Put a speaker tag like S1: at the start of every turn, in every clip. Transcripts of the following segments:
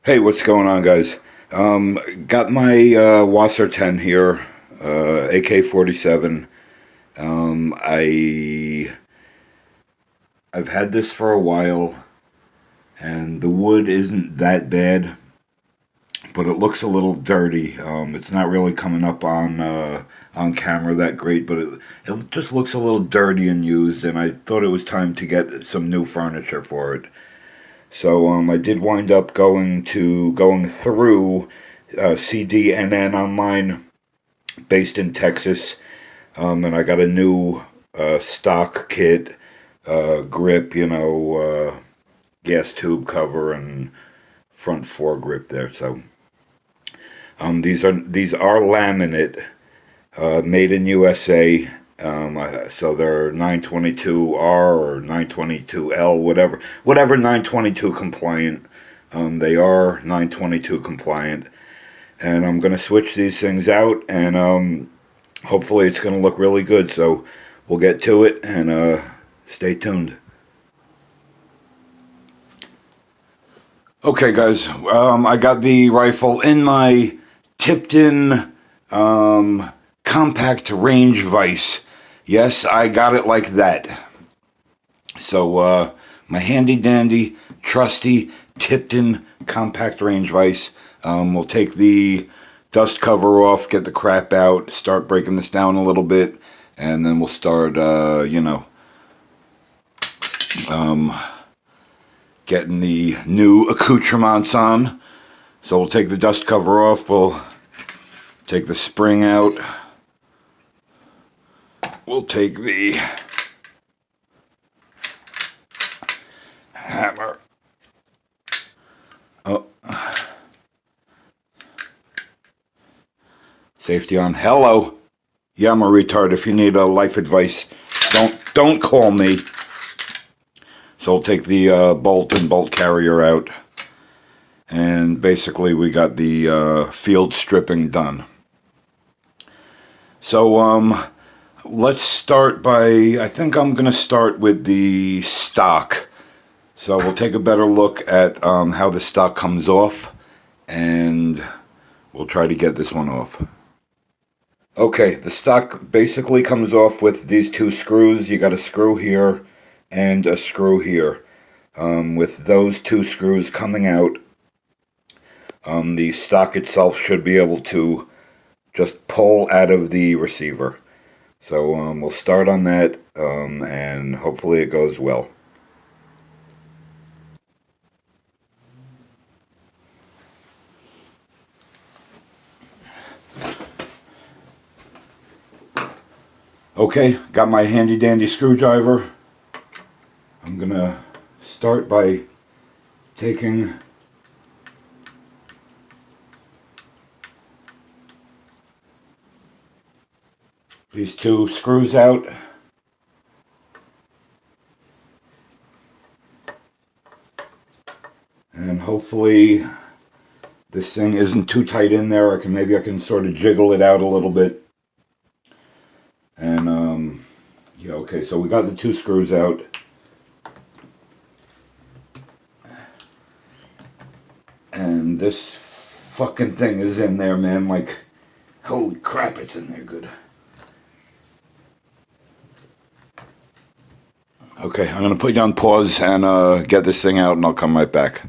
S1: Hey, what's going on, guys? Got my Wasser 10 here, AK47. I've had this for a while, and the wood isn't that bad, but it looks a little dirty. It's not really coming up on camera that great, but it just looks a little dirty and used, and I thought it was time to get some new furniture for it. So I did wind up going through CDNN online, based in Texas, and I got a new stock kit, grip, gas tube cover and front foregrip there. So these are laminate, made in USA. So they're 922R or 922L, whatever 922 compliant. They are 922 compliant, and I'm gonna switch these things out, and hopefully it's gonna look really good. So we'll get to it, and stay tuned. Okay, guys, I got the rifle in my Tipton compact range vise. Yes, I got it like that. So my handy dandy trusty Tipton compact range vise. We'll take the dust cover off, get the crap out, start breaking this down a little bit, and then we'll start getting the new accoutrements on. So we'll take the dust cover off, we'll take the spring out, we'll take the hammer. Oh, safety on. Hello. Yeah, I'm a retard. If you need life advice, don't call me. So we'll take the bolt and bolt carrier out, and basically we got the field stripping done. So let's start by, I think I'm going to start with the stock. So we'll take a better look at how the stock comes off, and we'll try to get this one off. Okay, the stock basically comes off with these two screws. You got a screw here and a screw here. With those two screws coming out, the stock itself should be able to just pull out of the receiver. So we'll start on that, and hopefully it goes well. Okay, got my handy dandy screwdriver. I'm gonna start by taking these two screws out. And hopefully this thing isn't too tight in there. Maybe I can sort of jiggle it out a little bit. And yeah, okay, so we got the two screws out. And this fucking thing is in there, man. Like, holy crap, it's in there good. Okay, I'm going to put you on pause and get this thing out, and I'll come right back.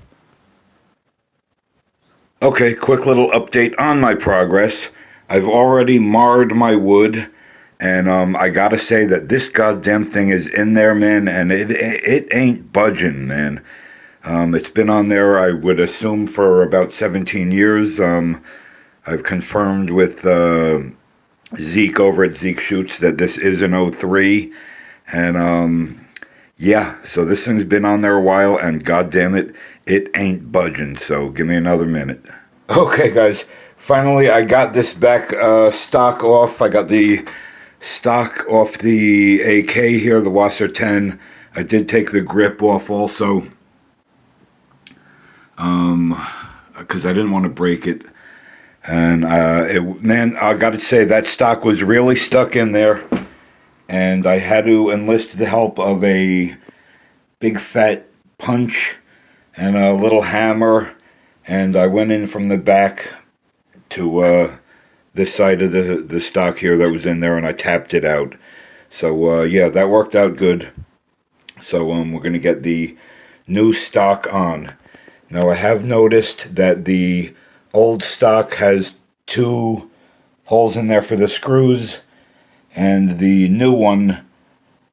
S1: Okay, quick little update on my progress. I've already marred my wood, and I gotta say that this goddamn thing is in there, man, and it ain't budging, man. It's been on there, I would assume, for about 17 years. I've confirmed with Zeke over at Zeke Shoots that this is an 03, and yeah, so this thing's been on there a while, and goddamn it, it ain't budging. So give me another minute. Okay, guys, finally I got this back stock off. I got the stock off the AK here, the Wasser 10. I did take the grip off also, because I didn't want to break it. And man, I got to say that stock was really stuck in there. and I had to enlist the help of a big fat punch and a little hammer, and I went in from the back to this side of the stock here that was in there, and I tapped it out. So yeah, that worked out good. So we're gonna get the new stock on. Now I have noticed that the old stock has 2 holes in there for the screws, and the new one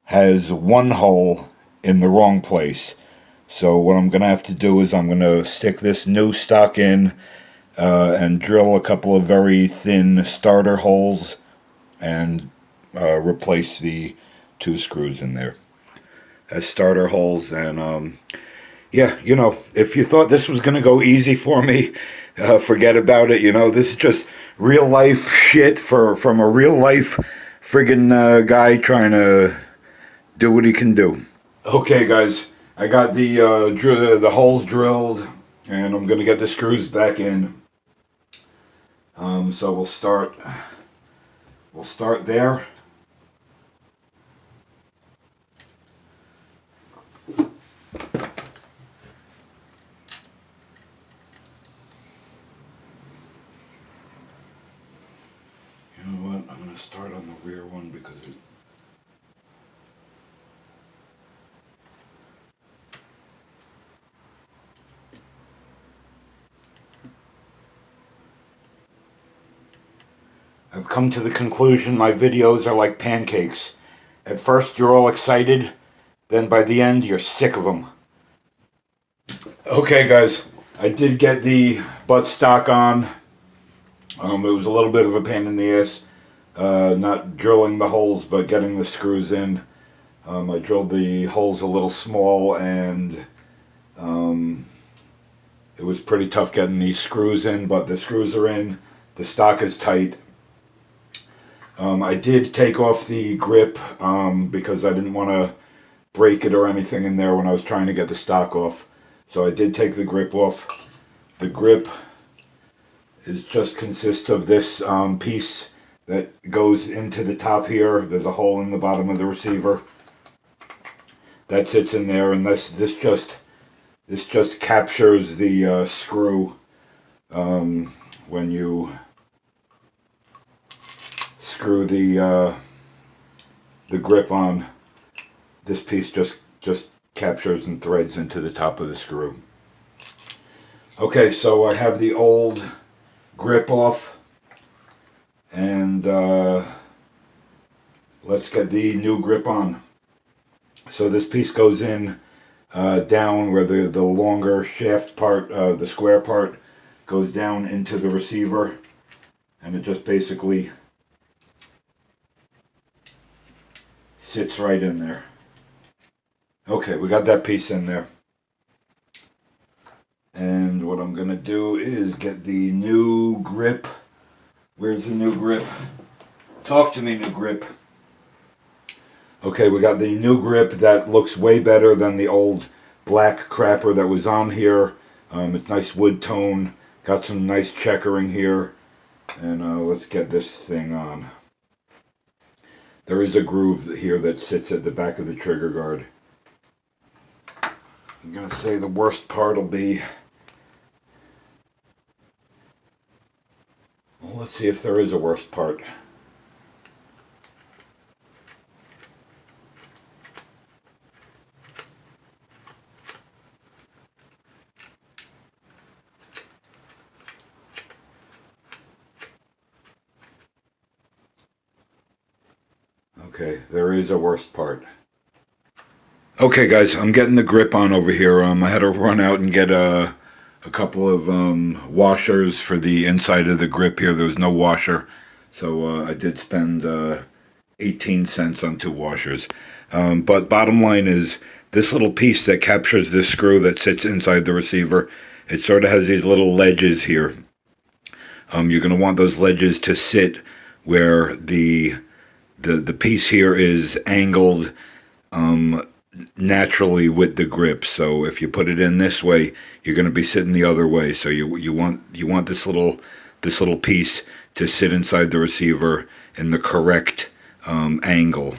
S1: has 1 hole in the wrong place. So what I'm gonna have to do is I'm gonna stick this new stock in and drill a couple of very thin starter holes and replace the 2 screws in there as starter holes. And yeah, you know, if you thought this was going to go easy for me, forget about it. You know, this is just real life shit from a real life friggin' guy trying to do what he can do. Okay, guys, I got the holes drilled, and I'm going to get the screws back in. So we'll start there. You know what? I'm going to start on the rear one because I've come to the conclusion my videos are like pancakes. At first you're all excited, then by the end you're sick of them. Okay guys, I did get the butt stock on. It was a little bit of a pain in the ass. Not drilling the holes, but getting the screws in. I drilled the holes a little small, and it was pretty tough getting these screws in, but the screws are in. The stock is tight. I did take off the grip because I didn't want to break it or anything in there when I was trying to get the stock off. So I did take the grip off. The grip just consists of this piece that goes into the top here. There's a hole in the bottom of the receiver that sits in there, and this just captures the screw when you screw the grip on. This piece just captures and threads into the top of the screw. Okay, so I have the old grip off, and let's get the new grip on. So this piece goes in down where the longer shaft part, the square part, goes down into the receiver, and it just basically sits right in there. Okay, we got that piece in there. And what I'm going to do is get the new grip. Where's the new grip? Talk to me, new grip. Okay, we got the new grip that looks way better than the old black crapper that was on here. It's nice wood tone. Got some nice checkering here. And let's get this thing on. There is a groove here that sits at the back of the trigger guard. I'm going to say the worst part will be... Well, let's see if there is a worst part. Okay, there is a worst part. Okay guys, I'm getting the grip on over here. I had to run out and get a couple of washers for the inside of the grip here. There was no washer, so I did spend 18 cents on 2 washers. But bottom line is, this little piece that captures this screw that sits inside the receiver, it sort of has these little ledges here. You're going to want those ledges to sit where the piece here is angled naturally with the grip. So if you put it in this way, you're going to be sitting the other way. So you want this little piece to sit inside the receiver in the correct angle.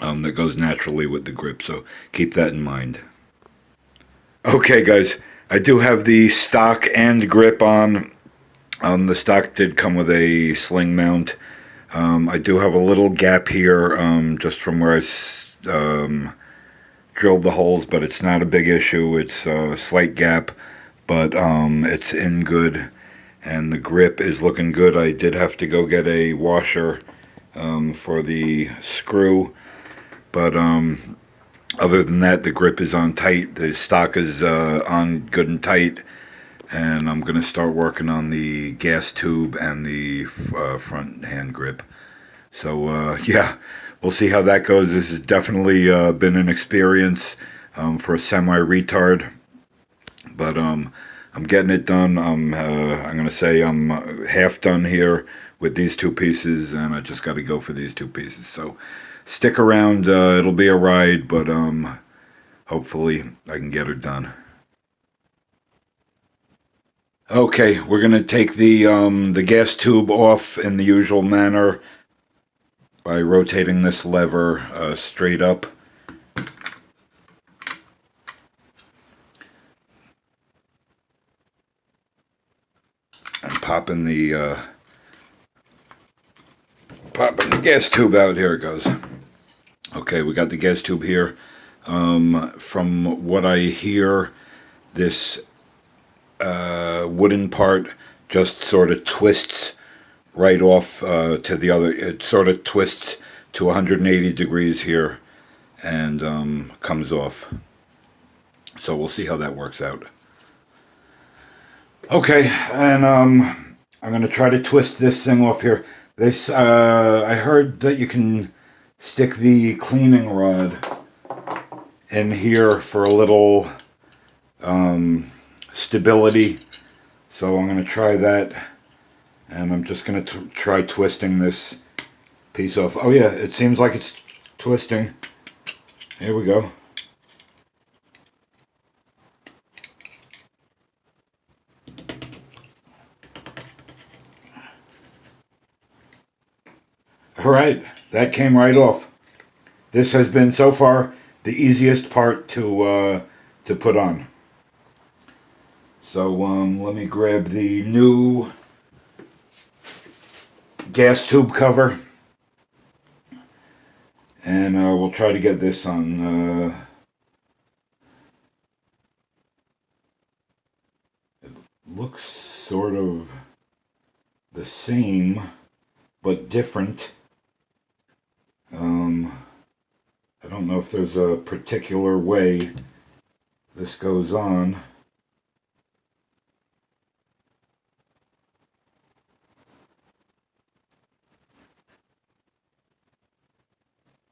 S1: that goes naturally with the grip, so keep that in mind. Okay guys, I do have the stock and grip on. The stock did come with a sling mount. I do have a little gap here, just from where I drilled the holes, but it's not a big issue. It's a slight gap, but it's in good, and the grip is looking good. I did have to go get a washer for the screw, but other than that, the grip is on tight. The stock is on good and tight, and I'm going to start working on the gas tube and the front hand grip. So yeah, we'll see how that goes. This has definitely been an experience for a semi-retard, but I'm getting it done. I'm going to say I'm half done here with these two pieces, and I just got to go for these two pieces. So stick around. It'll be a ride, but hopefully I can get her done. Okay, we're going to take the gas tube off in the usual manner by rotating this lever straight up. And popping the gas tube out. Here it goes. Okay, we got the gas tube here. From what I hear, this wooden part just sort of twists right off to the other. It sort of twists to 180 degrees here and comes off. So we'll see how that works out. Okay, and I'm going to try to twist this thing off here. This I heard that you can stick the cleaning rod in here for a little stability. So I'm going to try that, and I'm just going to try twisting this piece off. Oh yeah, it seems like it's twisting. Here we go. Alright, that came right off. This has been so far the easiest part to put on. So let me grab the new gas tube cover, and we'll try to get this on. It looks sort of the same, but different. I don't know if there's a particular way this goes on.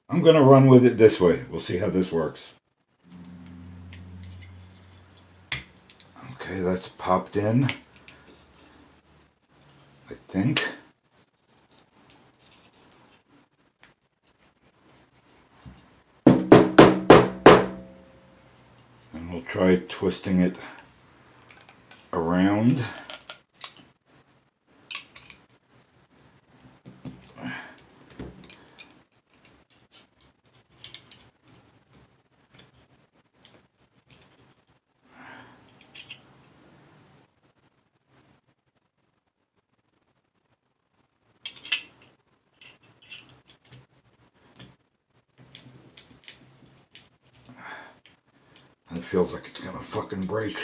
S1: I'm going to run with it this way. We'll see how this works. Okay, that's popped in, I think. And we'll try twisting it around. It feels like it's gonna fucking break.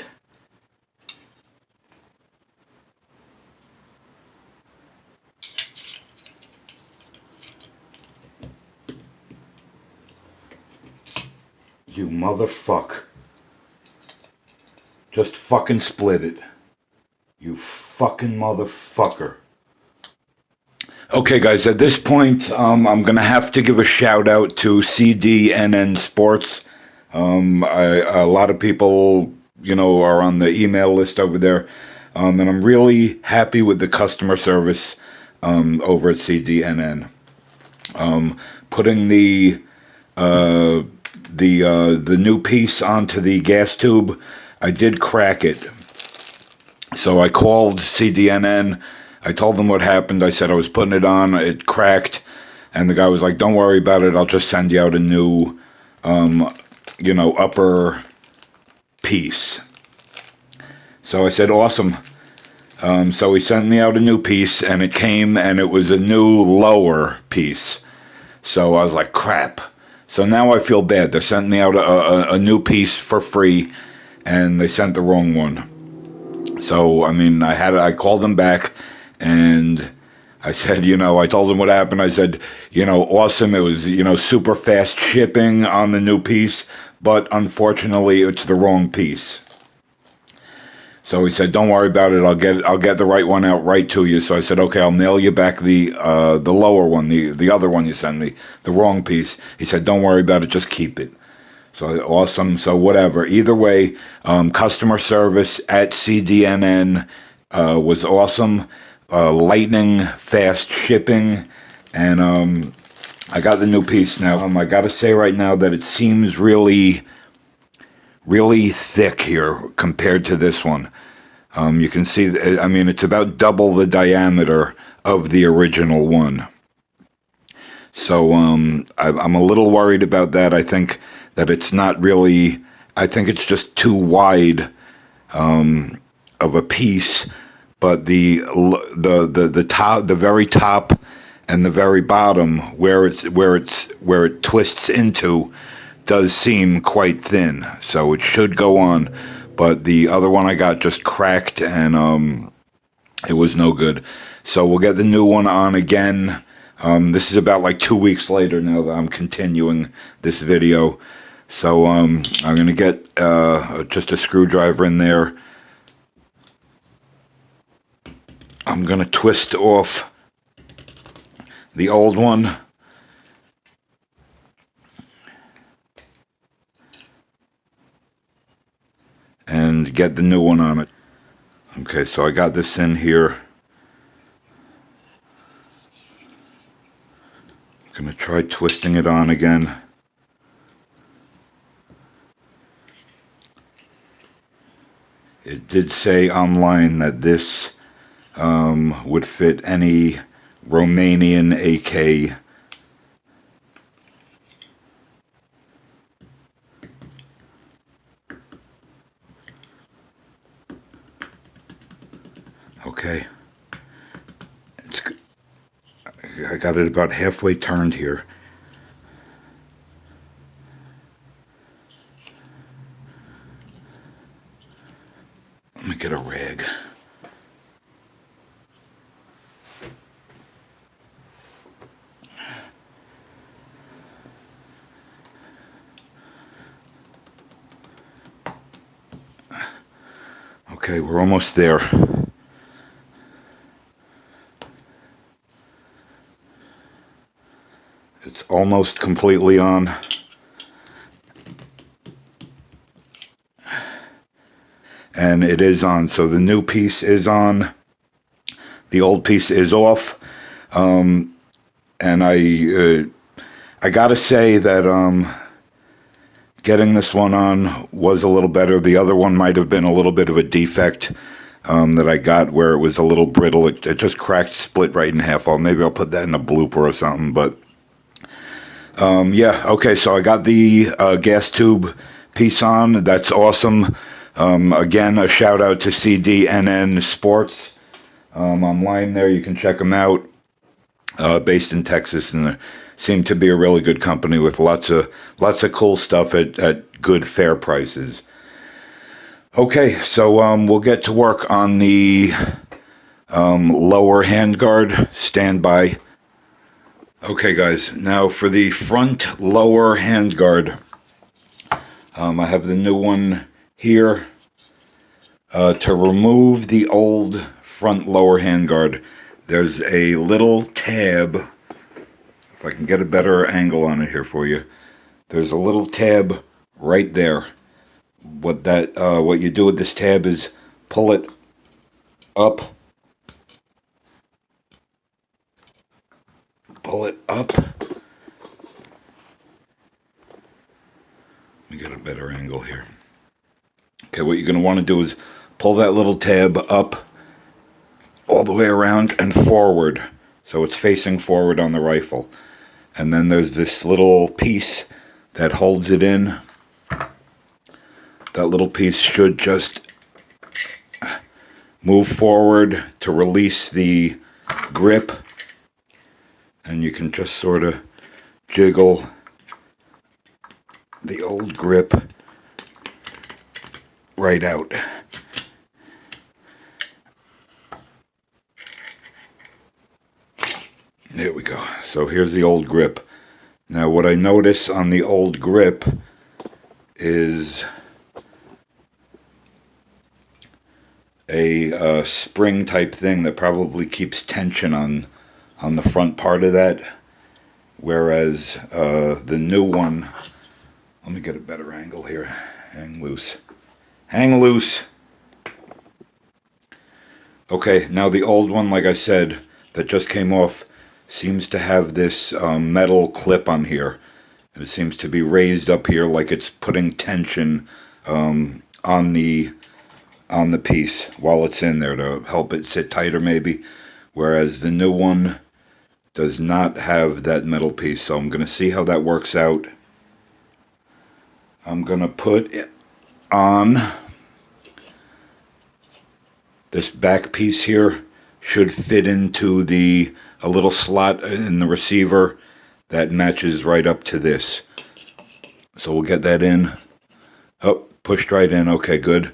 S1: You motherfuck. Just fucking split it. You fucking motherfucker. Okay guys, at this point, I'm gonna have to give a shout out to CDNN Sports. A lot of people, you know, are on the email list over there, and I'm really happy with the customer service over at CDNN. Putting the new piece onto the gas tube, I did crack it. So I called CDNN. I told them what happened. I said I was putting it on. It cracked, And the guy was like, don't worry about it, I'll just send you out a new, upper piece. So I said, awesome. So he sent me out a new piece, and it came, and it was a new lower piece. So I was like, crap. So now I feel bad. They're sending me out a new piece for free, and they sent the wrong one. So, I mean, I called them back, and I said, I told them what happened. I said, awesome. It was, super fast shipping on the new piece, but unfortunately, it's the wrong piece. So he said, don't worry about it. I'll get the right one out right to you. So I said, okay, I'll mail you back the lower one, the other one you sent me, the wrong piece. He said, don't worry about it. Just keep it. So awesome. So whatever. Either way, customer service at CDNN was awesome. Lightning fast shipping, and I got the new piece now. I got to say right now that it seems really, really thick here compared to this one. You can see, it's about double the diameter of the original one. So I'm a little worried about that. I think that it's not really, I think it's just too wide of a piece, but the top, the very top and the very bottom where it twists into does seem quite thin. So it should go on, but the other one I got just cracked, and it was no good. So we'll get the new one on again. This is about like 2 weeks later now that I'm continuing this video. So I'm going to get just a screwdriver in there. I'm going to twist off the old one. And get the new one on it. Okay, so I got this in here. I'm going to try twisting it on again. It did say online that this would fit any Romanian AK. Okay. I got it about halfway turned here. Let me get a rag. Okay, we're almost there. It's almost completely on. And it is on. So the new piece is on. The old piece is off. And I gotta say that getting this one on was a little better. The other one might have been a little bit of a defect that I got where it was a little brittle. It just cracked, split right in half. Maybe I'll put that in a blooper or something. But yeah, okay, so I got the gas tube piece on. That's awesome. Again, a shout out to CDNN Sports online there. You can check them out. Based in Texas, and they seem to be a really good company with lots of cool stuff at good, fair prices. Okay, so we'll get to work on the lower handguard. Stand by. Okay, guys, now for the front lower handguard, I have the new one here. To remove the old front lower handguard, there's a little tab. If I can get a better angle on it here for you, there's a little tab right there. What you do with this tab is pull it up. Pull it up. Let me get a better angle here. Okay, what you're going to want to do is pull that little tab up all the way around and forward. So it's facing forward on the rifle. and then there's this little piece that holds it in. That little piece should just move forward to release the grip, and you can just sort of jiggle the old grip right out. There we go. So here's the old grip. Now what I notice on the old grip is a spring type thing that probably keeps tension on the front part of that, whereas the new one, let me get a better angle here. Hang loose. Hang loose. Okay, now the old one, like I said, that just came off, seems to have this metal clip on here. And it seems to be raised up here like it's putting tension on the piece while it's in there to help it sit tighter maybe. Whereas the new one does not have that metal piece. So I'm going to see how that works out. I'm going to put it on this back piece here. Should fit into a little slot in the receiver that matches right up to this. So we'll get that in. Oh, pushed right in. Okay, good.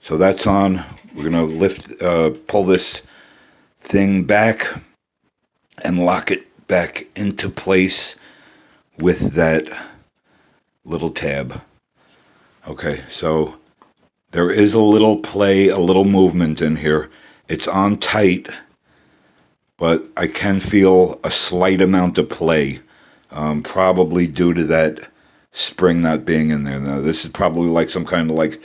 S1: So that's on. We're going to pull this thing back and lock it back into place with that little tab. Okay, so there is a little play, a little movement in here. It's on tight, but I can feel a slight amount of play, probably due to that spring not being in there. Now, this is probably like some kind of like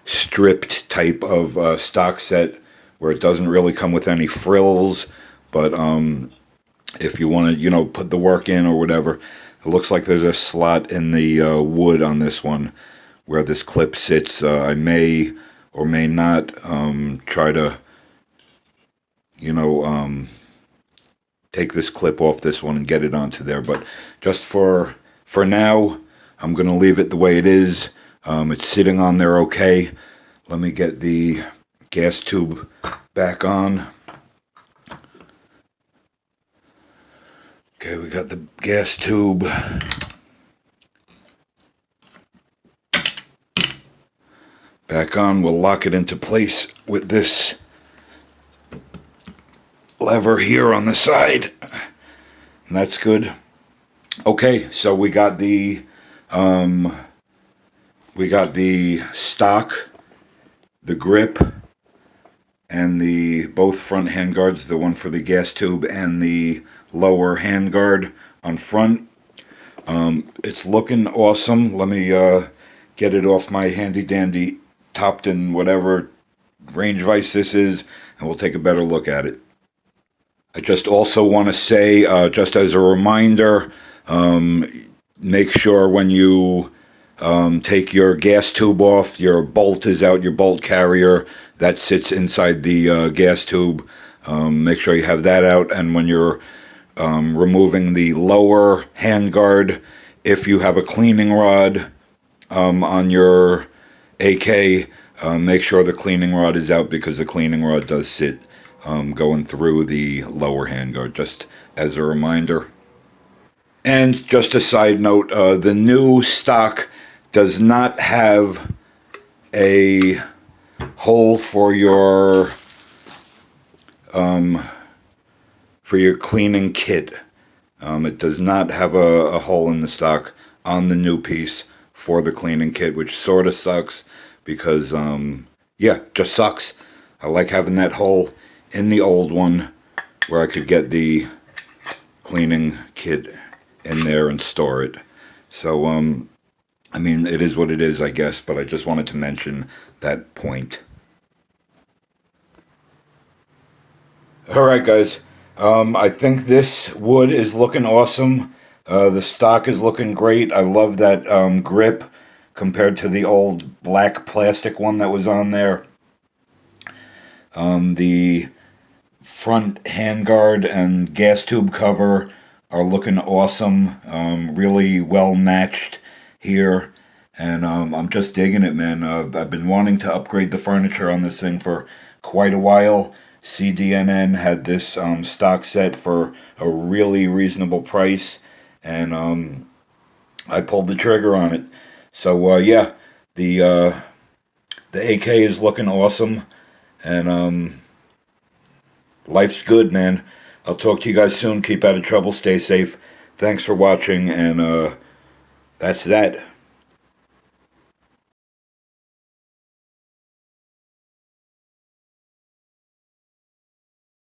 S1: stripped type of stock set where it doesn't really come with any frills, but if you want to, put the work in or whatever, it looks like there's a slot in the wood on this one where this clip sits. I may or may not try to, take this clip off this one and get it onto there. But just for now, I'm going to leave it the way it is. It's sitting on there okay. Let me get the gas tube back on. Okay, we got the gas tube back on. We'll lock it into place with this lever here on the side, and that's good. Okay, so we got the stock, the grip, and the both front handguards, the one for the gas tube and the lower handguard on front. It's looking awesome. Let me get it off my handy dandy topped in whatever range vise this is, and we'll take a better look at it. I just also want to say, just as a reminder, make sure when you take your gas tube off, your bolt is out, your bolt carrier that sits inside the gas tube. Make sure you have that out. And when you're removing the lower handguard, if you have a cleaning rod on your AK, make sure the cleaning rod is out, because the cleaning rod does sit going through the lower handguard, just as a reminder. And just a side note, the new stock does not have a hole for your cleaning kit. It does not have a hole in the stock on the new piece for the cleaning kit, which sort of sucks, because yeah, just sucks. I like having that hole in the old one where I could get the cleaning kit in there and store it. So I mean, it is what it is, I guess, but I just wanted to mention that point. Alright guys, I think this wood is looking awesome. The stock is looking great. I love that grip compared to the old black plastic one that was on there. The front handguard and gas tube cover are looking awesome, really well matched here, and I'm just digging it, man. I've been wanting to upgrade the furniture on this thing for quite a while. CDNN had this stock set for a really reasonable price, and I pulled the trigger on it. So yeah, the AK is looking awesome, and life's good, man. I'll talk to you guys soon. Keep out of trouble. Stay safe. Thanks for watching, and that's that.